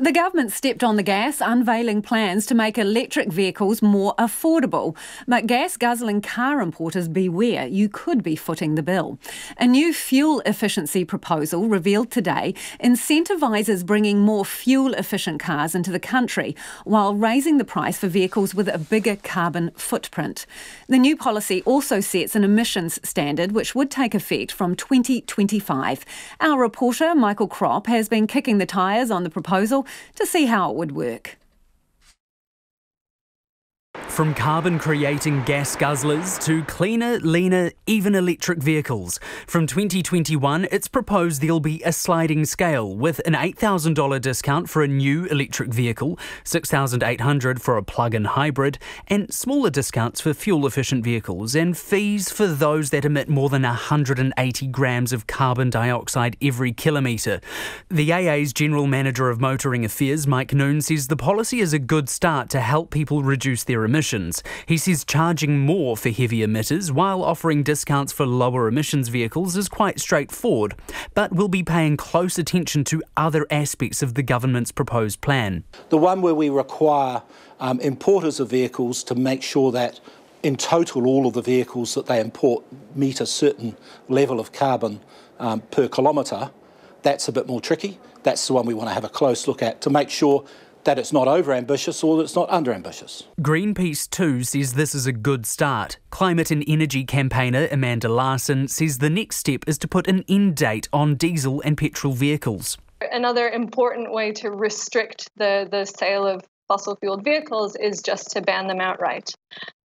The government stepped on the gas, unveiling plans to make electric vehicles more affordable. But gas-guzzling car importers beware, you could be footing the bill. A new fuel efficiency proposal revealed today incentivises bringing more fuel-efficient cars into the country while raising the price for vehicles with a bigger carbon footprint. The new policy also sets an emissions standard which would take effect from 2025. Our reporter, Michael Kropp, has been kicking the tyres on the proposal to see how it would work. From carbon-creating gas guzzlers to cleaner, leaner, even electric vehicles. From 2021, it's proposed there'll be a sliding scale with an $8,000 discount for a new electric vehicle, $6,800 for a plug-in hybrid, and smaller discounts for fuel-efficient vehicles and fees for those that emit more than 180 grams of carbon dioxide every kilometre. The AA's General Manager of Motoring Affairs, Mike Noon, says the policy is a good start to help people reduce their emissions. He says charging more for heavy emitters while offering discounts for lower emissions vehicles is quite straightforward, but will be paying close attention to other aspects of the government's proposed plan. The one where we require importers of vehicles to make sure that in total all of the vehicles that they import meet a certain level of carbon per kilometre, that's a bit more tricky. That's the one we want to have a close look at to make sure that it's not over-ambitious or that it's not under-ambitious. Greenpeace too says this is a good start. Climate and energy campaigner Amanda Larson says the next step is to put an end date on diesel and petrol vehicles. Another important way to restrict the sale of fossil-fueled vehicles is just to ban them outright.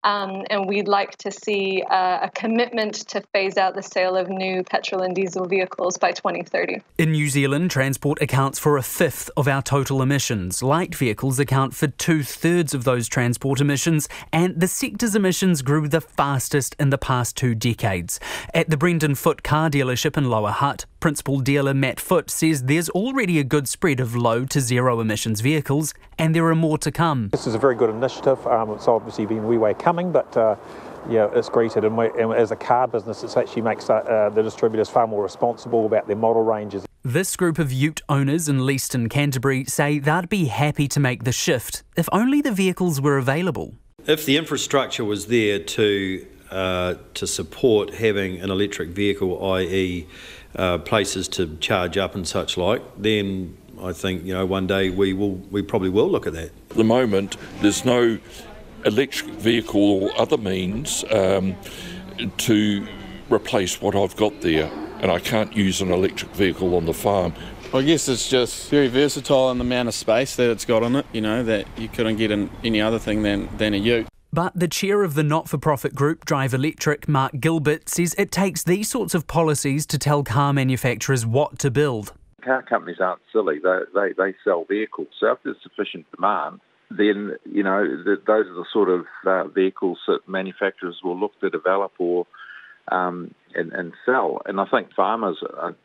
And we'd like to see a commitment to phase out the sale of new petrol and diesel vehicles by 2030. In New Zealand, transport accounts for a fifth of our total emissions. Light vehicles account for 2/3 of those transport emissions, and the sector's emissions grew the fastest in the past 2 decades. At the Brendan Foot car dealership in Lower Hutt, principal dealer Matt Foot says there's already a good spread of low to zero emissions vehicles, and there are more to come. This is a very good initiative. It's obviously been a wee way coming, but it's greeted. And as a car business, it actually makes the distributors far more responsible about their model ranges. This group of ute owners in Leaston, Canterbury, say they'd be happy to make the shift if only the vehicles were available. If the infrastructure was there to support having an electric vehicle, i.e. Places to charge up and such like, then I think one day we probably will look at that. At the moment, there's no electric vehicle or other means to replace what I've got there, and I can't use an electric vehicle on the farm. I guess it's just very versatile in the amount of space that it's got on it, that you couldn't get in any other thing than a ute. But the chair of the not-for-profit group Drive Electric, Mark Gilbert, says it takes these sorts of policies to tell car manufacturers what to build. Car companies aren't silly. They sell vehicles. So if there's sufficient demand, then, those are the sort of vehicles that manufacturers will look to develop or and sell. And I think farmers,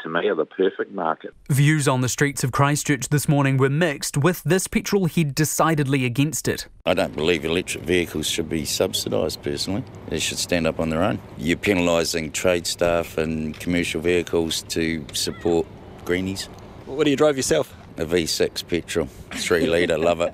to me, are the perfect market. Views on the streets of Christchurch this morning were mixed, with this petrol head decidedly against it. I don't believe electric vehicles should be subsidised, personally. They should stand up on their own. You're penalising trade staff and commercial vehicles to support greenies. What do you drive yourself? A V6 petrol, 3 litre, love it.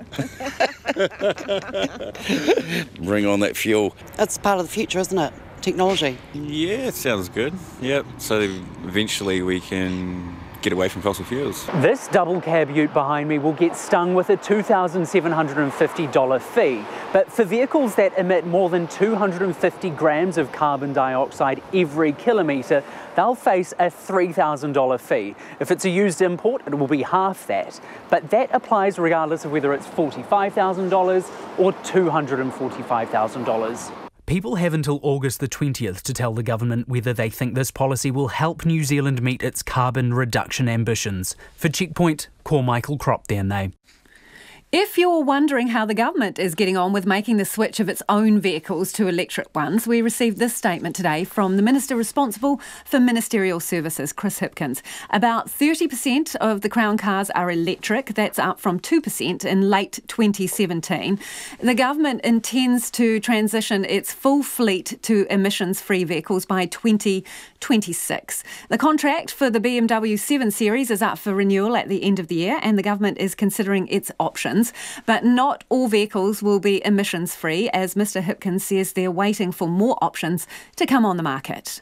Bring on that fuel. It's part of the future, isn't it? Technology. Yeah, it sounds good. Yep, so eventually we can get away from fossil fuels. This double cab ute behind me will get stung with a $2,750 fee. But for vehicles that emit more than 250 grams of carbon dioxide every kilometre, they'll face a $3,000 fee. If it's a used import, it will be half that. But that applies regardless of whether it's $45,000 or $245,000. People have until August the 20th to tell the government whether they think this policy will help New Zealand meet its carbon reduction ambitions. For Checkpoint, call Michael Kropp there now. If you're wondering how the government is getting on with making the switch of its own vehicles to electric ones, we received this statement today from the Minister responsible for Ministerial Services, Chris Hipkins. About 30% of the Crown cars are electric. That's up from 2% in late 2017. The government intends to transition its full fleet to emissions-free vehicles by 2026. The contract for the BMW 7 Series is up for renewal at the end of the year, and the government is considering its options. But not all vehicles will be emissions-free, as Mr Hipkins says they're waiting for more options to come on the market.